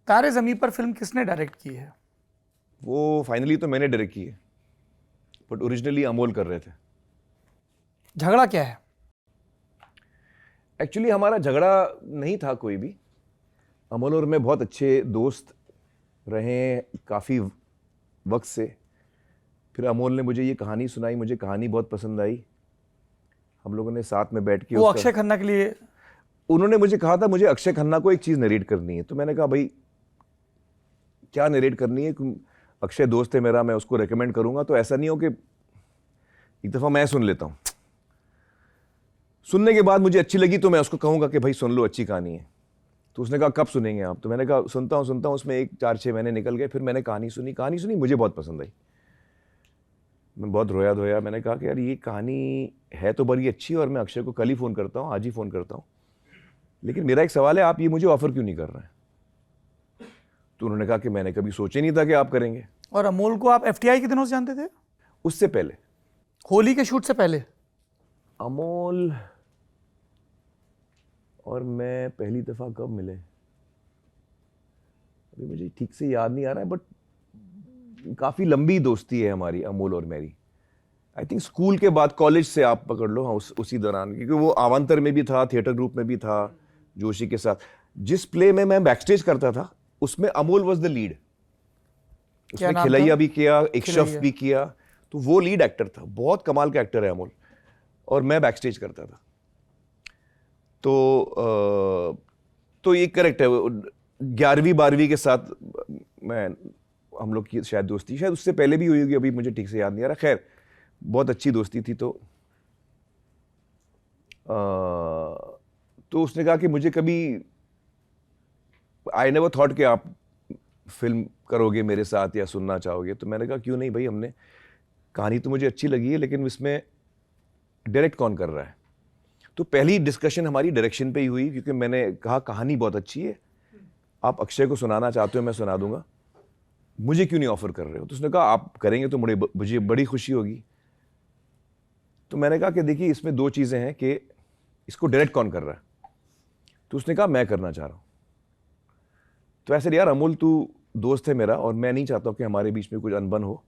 तारे ज़मीं पर फिल्म किसने डायरेक्ट की है? वो फाइनली तो मैंने डायरेक्ट की है, बट ओरिजिनली अमोल कर रहे थे। झगड़ा क्या है? एक्चुअली हमारा झगड़ा नहीं था कोई भी। अमोल और मैं बहुत अच्छे दोस्त रहे हैं काफ़ी वक्त से। फिर अमोल ने मुझे ये कहानी सुनाई, मुझे कहानी बहुत पसंद आई। हम लोगों ने साथ में बैठ के वो उसका, अक्षय खन्ना के लिए उन्होंने मुझे कहा था मुझे अक्षय खन्ना को एक चीज़ नरेट करनी है। तो मैंने कहा भाई क्या नरेट करनी है, अक्षय दोस्त है मेरा, मैं उसको रेकमेंड करूंगा तो ऐसा नहीं हो कि एक दफ़ा मैं सुन लेता हूँ, सुनने के बाद मुझे अच्छी लगी तो मैं उसको कहूँगा कि भाई सुन लो, अच्छी कहानी है। तो उसने कहा कब सुनेंगे आप? तो मैंने कहा सुनता हूँ। उसमें 4-6 महीने निकल गए। फिर मैंने कहानी सुनी, मुझे बहुत पसंद आई। मैं बहुत रोया धोया। मैंने कहा कि यार ये कहानी है तो बड़ी अच्छी, और मैं अक्षय को कल ही फ़ोन करता हूँ, आज ही फ़ोन करता हूँ, लेकिन मेरा एक सवाल है, आप ये मुझे ऑफ़र क्यों नहीं कर रहे हैं? तो उन्होंने कहा कि मैंने कभी सोचा नहीं था कि आप करेंगे। और अमोल को आप एफटीआई के दिनों से जानते थे? उससे पहले, होली के शूट से पहले? अमोल और मैं पहली दफ़ा कब मिले अभी मुझे ठीक से याद नहीं आ रहा है, बट काफ़ी लंबी दोस्ती है हमारी, अमोल और मेरी। आई थिंक स्कूल के बाद, कॉलेज से आप पकड़ लो, हाँ उसी दौरान, क्योंकि वो आवांतर में भी था, थिएटर ग्रुप में भी था जोशी के साथ। जिस प्ले में मैं बैकस्टेज करता था उसमें अमोल वॉज द लीड। क्या उसने नाम खिलैया था? भी किया, एक शफ खिलैया। भी किया, तो वो लीड एक्टर था। बहुत कमाल का एक्टर है अमोल, और मैं बैकस्टेज करता था। तो ये करेक्ट है। 11वीं-12वीं के साथ मैं, हम लोग की शायद दोस्ती, शायद उससे पहले भी हुई होगी, अभी मुझे ठीक से याद नहीं आ रहा। खैर बहुत अच्छी दोस्ती थी। तो उसने कहा कि मुझे कभी, आई नेवर थॉट कि आप फिल्म करोगे मेरे साथ या सुनना चाहोगे। तो मैंने कहा क्यों नहीं भाई, हमने, कहानी तो मुझे अच्छी लगी है, लेकिन इसमें डायरेक्ट कौन कर रहा है? तो पहली डिस्कशन हमारी डायरेक्शन पे ही हुई, क्योंकि मैंने कहा कहानी बहुत अच्छी है, आप अक्षय को सुनाना चाहते हो, मैं सुना दूंगा, मुझे क्यों नहीं ऑफर कर रहे हो? तो उसने कहा आप करेंगे तो मुझे बड़ी खुशी होगी। तो मैंने कहा कि देखिए इसमें दो चीज़ें हैं कि इसको डायरेक्ट कौन कर रहा है। तो उसने कहा मैं करना चाह रहा हूँ। तो ऐसे यार अमोल, तू दोस्त है मेरा और मैं नहीं चाहता हूँ कि हमारे बीच में कुछ अनबन हो।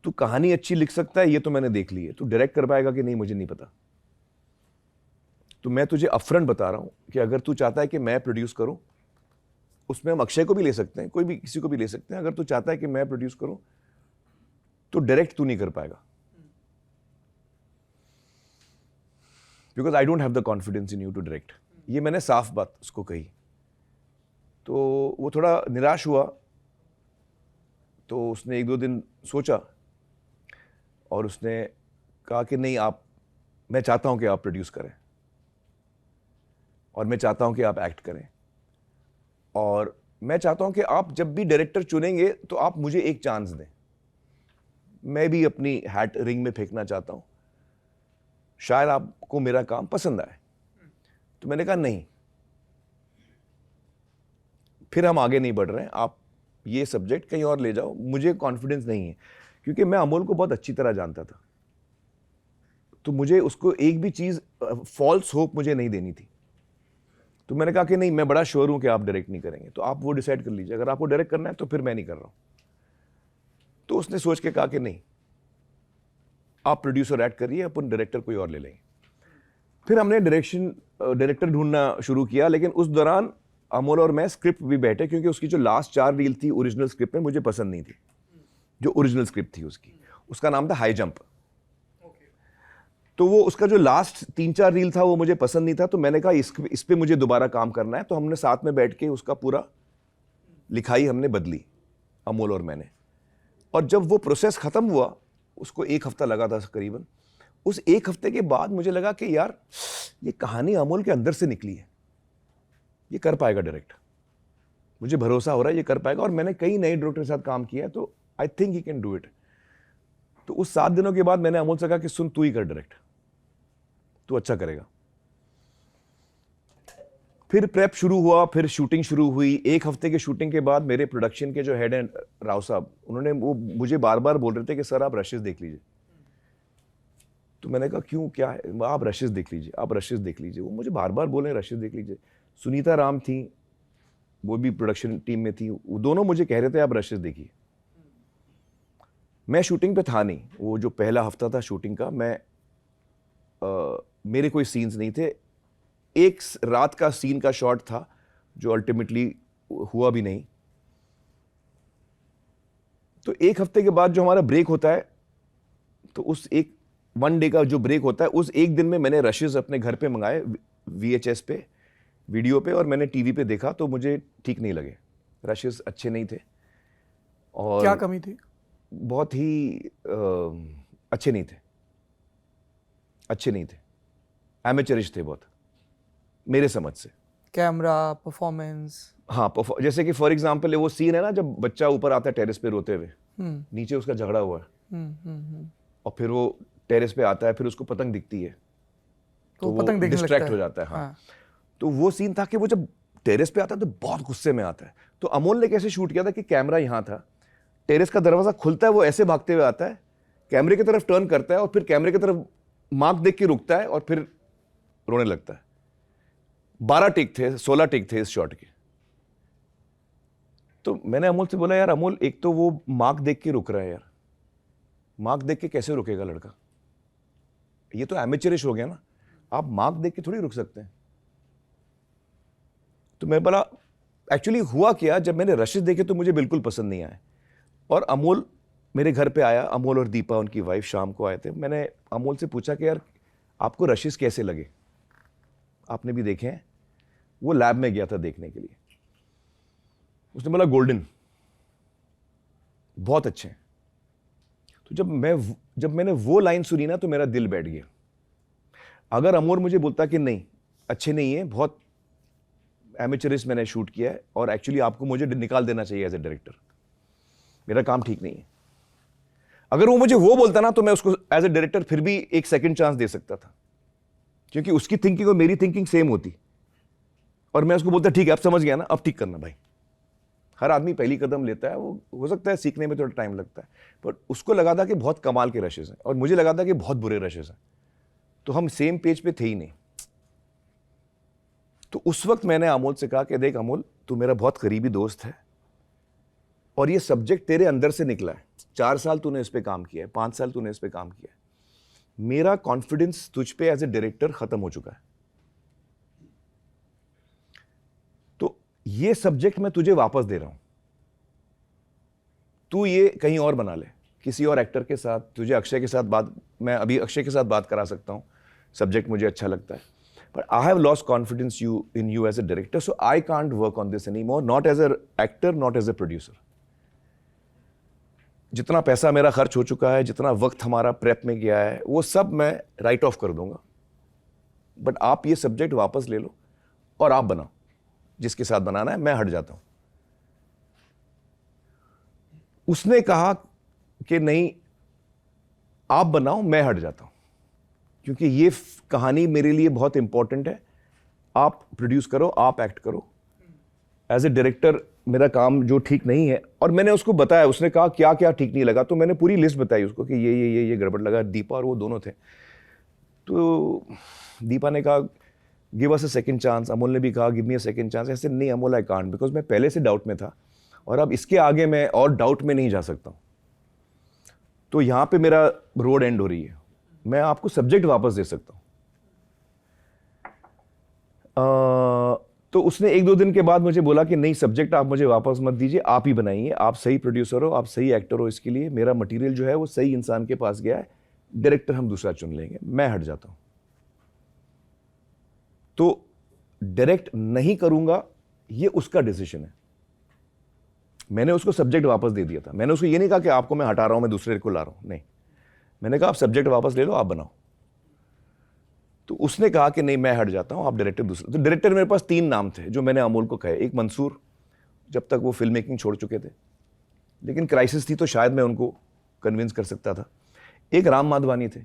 तू कहानी अच्छी लिख सकता है, ये तो मैंने देख ली है, तू डायरेक्ट कर पाएगा कि नहीं मुझे नहीं पता। तो मैं तुझे अपफ्रंट बता रहा हूँ कि अगर तू चाहता है कि मैं प्रोड्यूस करूँ, उसमें हम अक्षय को भी ले सकते हैं, कोई भी किसी को भी ले सकते हैं। अगर तू चाहता है कि मैं प्रोड्यूस करूँ तो डायरेक्ट तू नहीं कर पाएगा, because I don't have the confidence in you to direct. ये मैंने साफ बात उसको कही। तो वो थोड़ा निराश हुआ। तो उसने 1-2 दिन सोचा और उसने कहा कि नहीं, आप, मैं चाहता हूं कि आप प्रोड्यूस करें, और मैं चाहता हूं कि आप एक्ट करें, और मैं चाहता हूं कि आप जब भी डायरेक्टर चुनेंगे तो आप मुझे एक चांस दें, मैं भी अपनी हैट रिंग में फेंकना चाहता हूं, शायद आपको मेरा काम पसंद आए। तो मैंने कहा नहीं, फिर हम आगे नहीं बढ़ रहे हैं, आप ये सब्जेक्ट कहीं और ले जाओ, मुझे कॉन्फिडेंस नहीं है। क्योंकि मैं अमोल को बहुत अच्छी तरह जानता था, तो मुझे उसको एक भी चीज़, फॉल्स होप मुझे नहीं देनी थी। तो मैंने कहा कि नहीं, मैं बड़ा श्योर हूं कि आप डायरेक्ट नहीं करेंगे, तो आप वो डिसाइड कर लीजिए, अगर आपको डायरेक्ट करना है तो फिर मैं नहीं कर रहा हूं। तो उसने सोच के कहा कि नहीं, आप प्रोड्यूसर ऐड करिए, अपन डायरेक्टर कोई और ले लेंगे। फिर हमने डायरेक्टर ढूंढना शुरू किया, लेकिन उस दौरान अमोल और मैं स्क्रिप्ट भी बैठे, क्योंकि उसकी जो लास्ट 4 रील थी ओरिजिनल स्क्रिप्ट में मुझे पसंद नहीं थी। जो ओरिजिनल स्क्रिप्ट थी उसकी, उसका नाम था हाई जंप। तो वो उसका जो लास्ट 3-4 रील था वो मुझे पसंद नहीं था। तो मैंने कहा इस पे मुझे दोबारा काम करना है। तो हमने साथ में बैठ के उसका पूरा लिखाई हमने बदली, अमोल और मैंने। और जब वो प्रोसेस खत्म हुआ, उसको 1 हफ्ता लगा था करीबन। उस 1 हफ्ते के बाद मुझे लगा कि यार ये कहानी अमोल के अंदर से निकली है, ये कर पाएगा डायरेक्ट, मुझे भरोसा हो रहा है ये कर पाएगा। और मैंने कई नए डायरेक्टर के साथ काम किया है, तो I think he can do it. तो उस 7 दिनों के बाद मैंने अमोल से कहा कि सुन, तू ही कर डायरेक्ट, तू अच्छा करेगा। फिर प्रेप शुरू हुआ, फिर शूटिंग शुरू हुई। 1 हफ्ते के शूटिंग के बाद मेरे प्रोडक्शन के जो हेड हैं राव साहब, उन्होंने वो मुझे बार बार बोल रहे थे कि सर आप रशेस देख लीजिए। तो मैंने कहा क्यों, क्या है? आप रशेस देख लीजिए, आप रशेस देख लीजिए। वो मुझे बार बार बोले रशेस देख लीजिए। सुनीता राम थी, वो भी प्रोडक्शन टीम में थी, वो दोनों मुझे कह रहे थे आप रशेस देखिए। मैं शूटिंग पे था नहीं, वो जो पहला हफ्ता था शूटिंग का, मेरे कोई सीन्स नहीं थे। एक रात का सीन का शॉट था जो अल्टीमेटली हुआ भी नहीं। तो एक हफ्ते के बाद जो हमारा ब्रेक होता है, तो उस एक 1 डे का जो ब्रेक होता है, उस एक दिन में मैंने रशेस अपने घर पे मंगाए VHS पे, वीडियो पे, और मैंने टीवी पे देखा तो मुझे ठीक नहीं लगे, रशेस अच्छे नहीं थे। और क्या कमी थी? बहुत ही अच्छे नहीं थे, एमेचरिश थे बहुत, मेरे समझ से। Camera, performance? हाँ, जैसे कि फॉर एग्जांपल वो सीन है ना, जब बच्चा ऊपर आता है टेरेस पे रोते हुए, नीचे उसका झगड़ा हुआ है, और फिर वो टेरेस पे आता है, फिर उसको पतंग दिखती है, तो वो पतंग देखने डिस्ट्रैक्ट लगता हो जाता है। हाँ। तो वो सीन था कि वो जब टेरेस पे आता है तो बहुत गुस्से में आता है। तो अमोल ने कैसे शूट किया था कि कैमरा यहाँ था, टेरेस का दरवाजा खुलता है, वो ऐसे भागते हुए आता है, कैमरे की तरफ टर्न करता है, और फिर कैमरे की तरफ मार्क देख के रुकता है, और फिर रोने लगता है। 12 टेक थे, 16 टेक थे इस शॉट के। तो मैंने अमोल से बोला, यार अमोल, एक तो वो मार्क देख के रुक रहा है यार, मार्क देख के कैसे रुकेगा लड़का, ये तो एमेचरिश हो गया ना, आप मार्क देख के थोड़ी रुक सकते हैं। तो मैं बोला, एक्चुअली हुआ क्या, जब मैंने रशेस देखे तो मुझे बिल्कुल पसंद नहीं आए, और अमोल मेरे घर पे आया, अमोल और दीपा उनकी वाइफ शाम को आए थे। मैंने अमोल से पूछा कि यार आपको रशेस कैसे लगे, आपने भी देखे हैं? वो लैब में गया था देखने के लिए, उसने बोला गोल्डन, बहुत अच्छे हैं। तो जब मैंने वो लाइन सुनी ना, तो मेरा दिल बैठ गया। अगर अमोल मुझे बोलता कि नहीं अच्छे नहीं है, बहुत एमेचरिस्ट मैंने शूट किया है, और एक्चुअली आपको मुझे निकाल देना चाहिए एज ए डायरेक्टर, मेरा काम ठीक नहीं है, अगर वो मुझे वो बोलता ना, तो मैं उसको एज ए डायरेक्टर फिर भी एक सेकंड चांस दे सकता था, क्योंकि उसकी थिंकिंग और मेरी थिंकिंग सेम होती, और मैं उसको बोलता ठीक है अब समझ गया ना, अब ठीक करना भाई। हर आदमी पहली कदम लेता है, वो हो सकता है सीखने में थोड़ा टाइम लगता है, पर उसको लगा था कि बहुत कमाल के रशेस हैं, और मुझे लगा था कि बहुत बुरे रशेस हैं, तो हम सेम पेज पे थे ही नहीं। तो उस वक्त मैंने अमोल से कहा कि देख अमोल, तू मेरा बहुत करीबी दोस्त है, और ये सब्जेक्ट तेरे अंदर से निकला है, 4 साल तूने इस पे काम किया है, 5 साल तूने इस पे काम किया है, मेरा कॉन्फिडेंस तुझ पे एज ए डायरेक्टर खत्म हो चुका है, तो ये सब्जेक्ट मैं तुझे वापस दे रहा हूं, तू ये कहीं और बना ले, किसी और एक्टर के साथ, तुझे अक्षय के साथ बात, मैं अभी अक्षय के साथ बात करा सकता हूं, सब्जेक्ट मुझे अच्छा लगता है, but I have lost confidence in you as a director, so I can't work on this anymore, not as an actor, not as a producer. जितना पैसा मेरा खर्च हो चुका है, जितना वक्त हमारा प्रेप में गया है, वो सब मैं राइट ऑफ कर दूंगा, बट आप ये सब्जेक्ट वापस ले लो और आप बनाओ, जिसके साथ बनाना है, मैं हट जाता हूं। उसने कहा कि नहीं आप बनाओ, मैं हट जाता हूं, क्योंकि ये कहानी मेरे लिए बहुत इंपॉर्टेंट है, आप प्रोड्यूस करो, आप एक्ट करो, एज ए डायरेक्टर मेरा काम जो ठीक नहीं है। और मैंने उसको बताया, उसने कहा क्या क्या ठीक नहीं लगा, तो मैंने पूरी लिस्ट बताई उसको कि ये गड़बड़ लगा। दीपा और वो दोनों थे, तो दीपा ने कहा give us a second chance, Amol ने भी कहा give me a second chance. ऐसे नहीं अमोल, आई कांट, बिकॉज मैं पहले से डाउट में था, और अब इसके आगे मैं और डाउट में नहीं जा सकता हूँ, तो यहाँ पे मेरा रोड एंड हो रही है, मैं आपको सब्जेक्ट वापस दे सकता हूँ। तो उसने 1-2 दिन के बाद मुझे बोला कि नहीं सब्जेक्ट आप मुझे वापस मत दीजिए, आप ही बनाइए, आप सही प्रोड्यूसर हो, आप सही एक्टर हो, इसके लिए मेरा मटेरियल जो है वो सही इंसान के पास गया है, डायरेक्टर हम दूसरा चुन लेंगे, मैं हट जाता हूँ। तो डायरेक्ट नहीं करूंगा, ये उसका डिसीजन है। मैंने उसको सब्जेक्ट वापस दे दिया था, मैंने उसको ये नहीं कहा कि आपको मैं हटा रहा हूं, मैं दूसरे को ला रहा हूं, नहीं, मैंने कहा आप सब्जेक्ट वापस ले लो, आप बनाओ। तो उसने कहा कि नहीं मैं हट जाता हूं, आप डायरेक्टर दूसरा। तो डायरेक्टर मेरे पास 3 नाम थे जो मैंने अमोल को कहे। एक मंसूर, जब तक वो फिल्म मेकिंग छोड़ चुके थे, लेकिन क्राइसिस थी तो शायद मैं उनको कन्विंस कर सकता था। एक राम माधवानी थे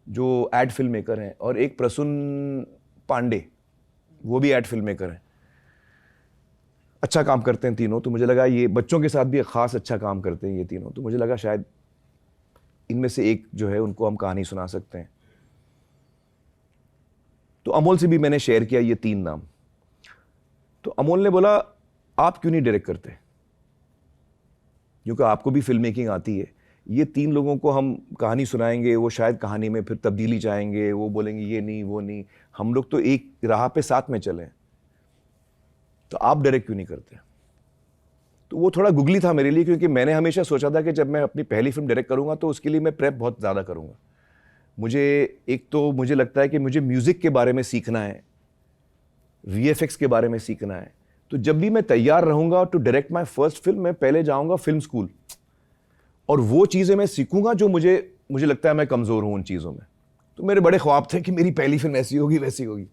जो एड फिल्म मेकर हैं, और एक प्रसून पांडे, वो भी एड फिल्म मेकर हैं, अच्छा काम करते हैं तीनों। तो मुझे लगा ये बच्चों के साथ भी खास अच्छा काम करते हैं ये तीनों, तो मुझे लगा शायद इनमें से एक जो है उनको हम कहानी सुना सकते हैं। तो अमोल से भी मैंने शेयर किया ये 3 नाम। तो अमोल ने बोला आप क्यों नहीं डायरेक्ट करते, क्योंकि आपको भी फिल्म मेकिंग आती है, ये 3 लोगों को हम कहानी सुनाएंगे, वो शायद कहानी में फिर तब्दीली चाहेंगे, वो बोलेंगे ये नहीं वो नहीं, हम लोग तो एक राह पे साथ में चलें, तो आप डायरेक्ट क्यों नहीं करते। तो वो थोड़ा गुगली था मेरे लिए, क्योंकि मैंने हमेशा सोचा था कि जब मैं अपनी पहली फिल्म डायरेक्ट करूंगा तो उसके लिए मैं प्रेप बहुत ज़्यादा करूंगा। मुझे एक तो मुझे लगता है कि मुझे म्यूज़िक के बारे में सीखना है, VFX के बारे में सीखना है, तो जब भी मैं तैयार रहूंगा to direct my first film, मैं पहले जाऊंगा फिल्म स्कूल और वो चीज़ें मैं सीखूंगा जो मुझे लगता है मैं कमज़ोर हूं उन चीज़ों में। तो मेरे बड़े ख्वाब थे कि मेरी पहली फिल्म ऐसी होगी वैसी होगी।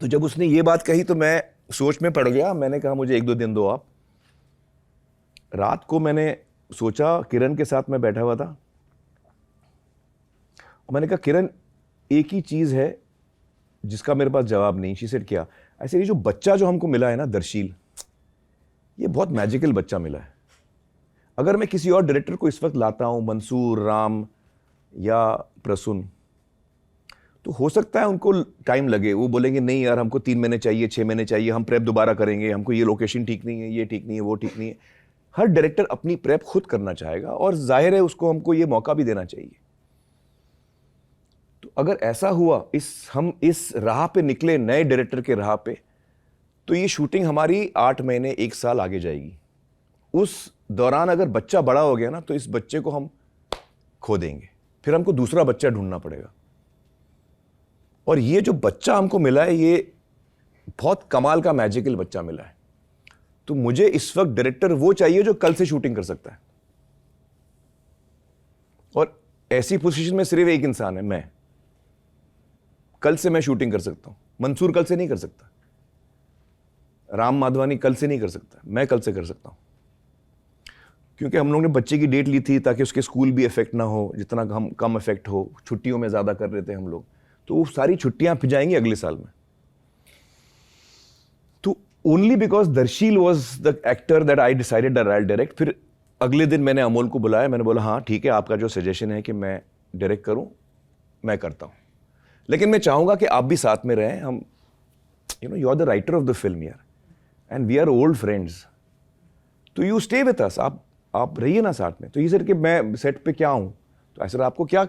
तो जब उसने ये बात कही तो मैं सोच में पड़ गया। मैंने कहा मुझे 1-2 दिन दो आप। रात को मैंने सोचा, किरण के साथ मैं बैठा हुआ था, मैंने कहा किरण एक ही चीज़ है जिसका मेरे पास जवाब नहीं। शी सेड क्या? ऐसे ये जो बच्चा जो हमको मिला है ना, दर्शील, ये बहुत मैजिकल बच्चा मिला है। अगर मैं किसी और डायरेक्टर को इस वक्त लाता हूं, मंसूर, राम या प्रसून, तो हो सकता है उनको टाइम लगे, वो बोलेंगे नहीं यार हमको 3 महीने चाहिए, 6 महीने चाहिए, हम प्रेप दोबारा करेंगे, हमको ये लोकेशन ठीक नहीं है, ये ठीक नहीं है, वो ठीक नहीं है। हर डायरेक्टर अपनी प्रेप खुद करना चाहेगा और जाहिर है उसको हमको ये मौका भी देना चाहिए। तो अगर ऐसा हुआ, हम इस राह पे निकले, नए डायरेक्टर के राह पे, तो ये शूटिंग हमारी 8 महीने 1 साल आगे जाएगी। उस दौरान अगर बच्चा बड़ा हो गया ना, तो इस बच्चे को हम खो देंगे, फिर हमको दूसरा बच्चा ढूंढना पड़ेगा। और ये जो बच्चा हमको मिला है, ये बहुत कमाल का मैजिकल बच्चा मिला है। तो मुझे इस वक्त डायरेक्टर वो चाहिए जो कल से शूटिंग कर सकता है, और ऐसी पोजीशन में सिर्फ एक इंसान है, मैं। कल से मैं शूटिंग कर सकता हूं, मंसूर कल से नहीं कर सकता, राम माधवानी कल से नहीं कर सकता, मैं कल से कर सकता हूं। क्योंकि हम लोग ने बच्चे की डेट ली थी ताकि उसके स्कूल भी इफेक्ट ना हो, जितना हम कम इफेक्ट हो, छुट्टियों में ज्यादा कर रहे थे हम लोग, तो वो सारी छुट्टियां फिर जाएंगी अगले साल में। तो only because Darsheel was the actor that I decided that I direct. फिर अगले दिन मैंने अमोल को बुलाया, मैंने बोला हाँ ठीक है, आपका जो सजेशन है कि मैं डायरेक्ट करूं, मैं करता हूं, लेकिन मैं चाहूंगा कि आप भी साथ में रहें। हम you are the writer of the film यार, and we are old friends, तो यू स्टे विथ अस, आप रहिए ना साथ में। तो ये सर कि मैं सेट पे क्या हूं, तो ऐसा आपको क्या,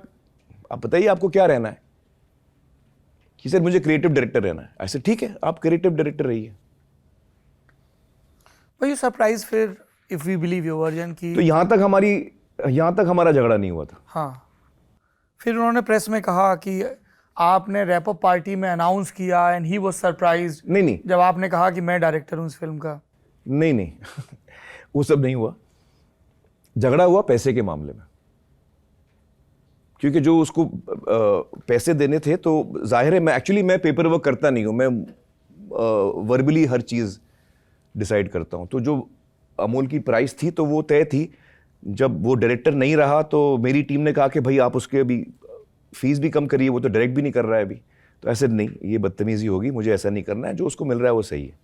आप बताइए आपको क्या रहना है। कि सर मुझे क्रिएटिव डायरेक्टर रहना है। ऐसे ठीक है, आप क्रिएटिव डायरेक्टर रहिए। Were you surprised फिर, if we believe your version, कि तो यहां तक हमारा झगड़ा नहीं हुआ था। हाँ, फिर उन्होंने प्रेस में कहा कि आपने रैप अप पार्टी में अनाउंस किया एंड ही वाज सरप्राइज्ड, नहीं जब आपने कहा कि मैं डायरेक्टर हूं इस फिल्म का। नहीं वो सब नहीं हुआ। झगड़ा हुआ पैसे के मामले में, क्योंकि जो उसको पैसे देने थे, तो जाहिर है मैं पेपर वर्क करता नहीं हूं, मैं वर्बली हर चीज डिसाइड करता हूं। तो जो अमोल की प्राइस थी तो वो तय थी। जब वो डायरेक्टर नहीं रहा तो मेरी टीम ने कहा कि भाई आप उसके अभी फीस भी कम करिए, वो तो डायरेक्ट भी नहीं कर रहा है अभी। तो ऐसे नहीं, ये बदतमीजी होगी, मुझे ऐसा नहीं करना है, जो उसको मिल रहा है वो सही है।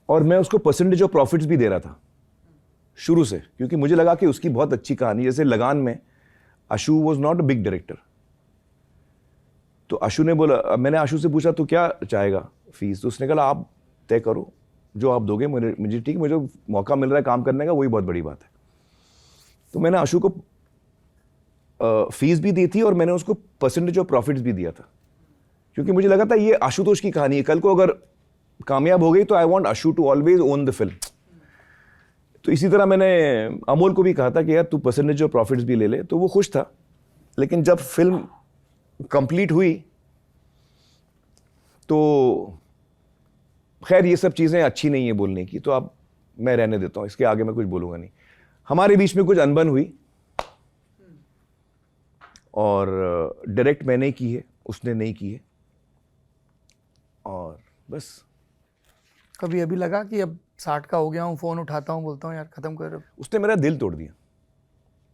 और मैं उसको परसेंटेज ऑफ प्रॉफिट्स भी दे रहा था शुरू से, क्योंकि मुझे लगा कि उसकी बहुत अच्छी कहानी, जैसे लगान में Ashu was not a big director, तो आशु ने बोला, मैंने आशु से पूछा तो क्या चाहेगा फीस, तो उसने कहा आप तय करो, जो आप दोगे मुझे ठीक, मुझे मौका मिल रहा है काम करने का, वही बहुत बड़ी बात है। तो मैंने आशु को फीस भी दी थी और मैंने उसको परसेंटेज ऑफ प्रॉफिट्स भी दिया था, क्योंकि मुझे लगा था ये आशुतोष की कहानी है, कल को अगर कामयाब हो गई तो I want Ashu to always own the film. तो इसी तरह मैंने अमोल को भी कहा था कि यार तू परसेंटेज ऑफ प्रॉफिट्स भी ले ले, तो वो खुश था। लेकिन जब फिल्म कंप्लीट हुई तो खैर ये सब चीज़ें अच्छी नहीं है बोलने की, तो अब मैं रहने देता हूँ, इसके आगे मैं कुछ बोलूँगा नहीं। हमारे बीच में कुछ अनबन हुई और डायरेक्ट मैंने की है, उसने नहीं की है, और बस। कभी अभी लगा कि अब 60 का हो गया हूँ, फ़ोन उठाता हूँ, बोलता हूँ यार ख़त्म कर। उसने मेरा दिल तोड़ दिया।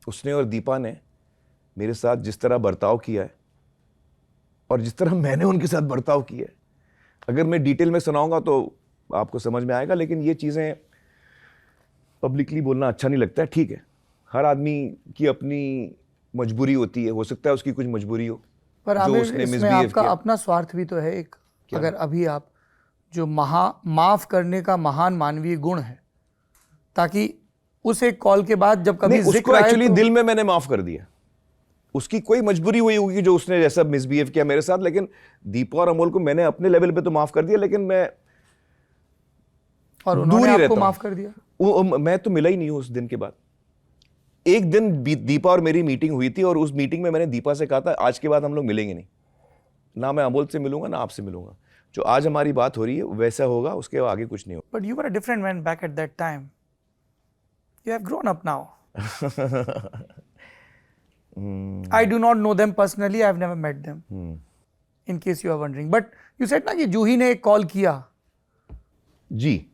उसने और दीपा ने मेरे साथ जिस तरह बर्ताव किया है और जिस तरह मैंने उनके साथ बर्ताव किया है, अगर मैं डिटेल में सुनाऊंगा तो आपको समझ में आएगा, लेकिन ये चीज़ें पब्लिकली बोलना अच्छा नहीं लगता है। ठीक है, हर आदमी की अपनी मजबूरी होती है, हो सकता है उसकी कुछ मजबूरी हो, पर जो आमिर, उसने इसमें मिसबिहेव आपका किया। अपना स्वार्थ भी तो है एक। क्या? अगर अभी आप जो माफ करने का महान मानवीय गुण है, ताकि उस एक कॉल के बाद जब कभी नहीं, उसको जिक्र आए एक्चुअली तो दिल में मैंने माफ कर दिया। उसकी कोई मजबूरी हुई होगी जो उसने जैसा मिसबिहेव किया मेरे साथ, लेकिन दीपा और अमोल को मैंने अपने लेवल पे तो माफ कर दिया, लेकिन मैं और दूर उन्होंने ही आपको रहता हूं। माफ कर दिया। मैं तो मिला ही नहीं हूं उस दिन के बाद। एक दिन दीपा और मेरी मीटिंग हुई थी, और उस मीटिंग में मैंने दीपा से कहा था आज के बाद हम लोग मिलेंगे नहीं, ना मैं अमोल से मिलूंगा ना आपसे मिलूंगा। जो आज हमारी बात हो रही है वैसा होगा, उसके आगे कुछ नहीं होगा। But you were a different man back at that time. You have grown up now. I do not know them personally. I have never met them. In case you are wondering. But you said ना कि जूही ने एक call किया. जी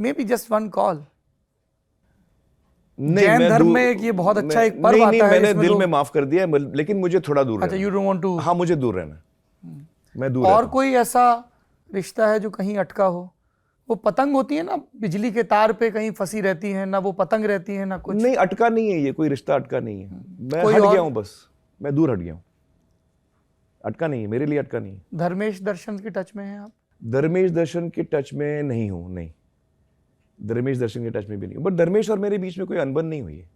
Maybe just one call. नहीं, जैन मैं धर्म में एक ये बहुत अच्छा एक पर्व नहीं, आता है मैंने जिसमें दिल लोग- में माफ कर दिया है, लेकिन मुझे थोड़ा दूर अच्छा, रहना you don't want to- है। हाँ, मुझे दूर रहना है। मैं दूर और रहता हूँ। कोई ऐसा रिश्ता है जो कहीं अटका हो? वो पतंग होती है ना, बिजली के तार पे कहीं फंसी रहती है ना, वो पतंग रहती है ना कुछ। नहीं, अटका नहीं है, ये कोई रिश्ता अटका नहीं है। मैं कोई हट और- गया हूँ, बस मैं दूर हट गया हूँ। अटका नहीं है, मेरे लिए अटका नहीं है। धर्मेश दर्शन के टच में हैं आप? धर्मेश दर्शन के टच में नहीं हूँ, नहीं, धर्मेश दर्शन के टच में भी नहीं हूँ। बट धर्मेश और मेरे बीच में कोई अनबन नहीं हुई है।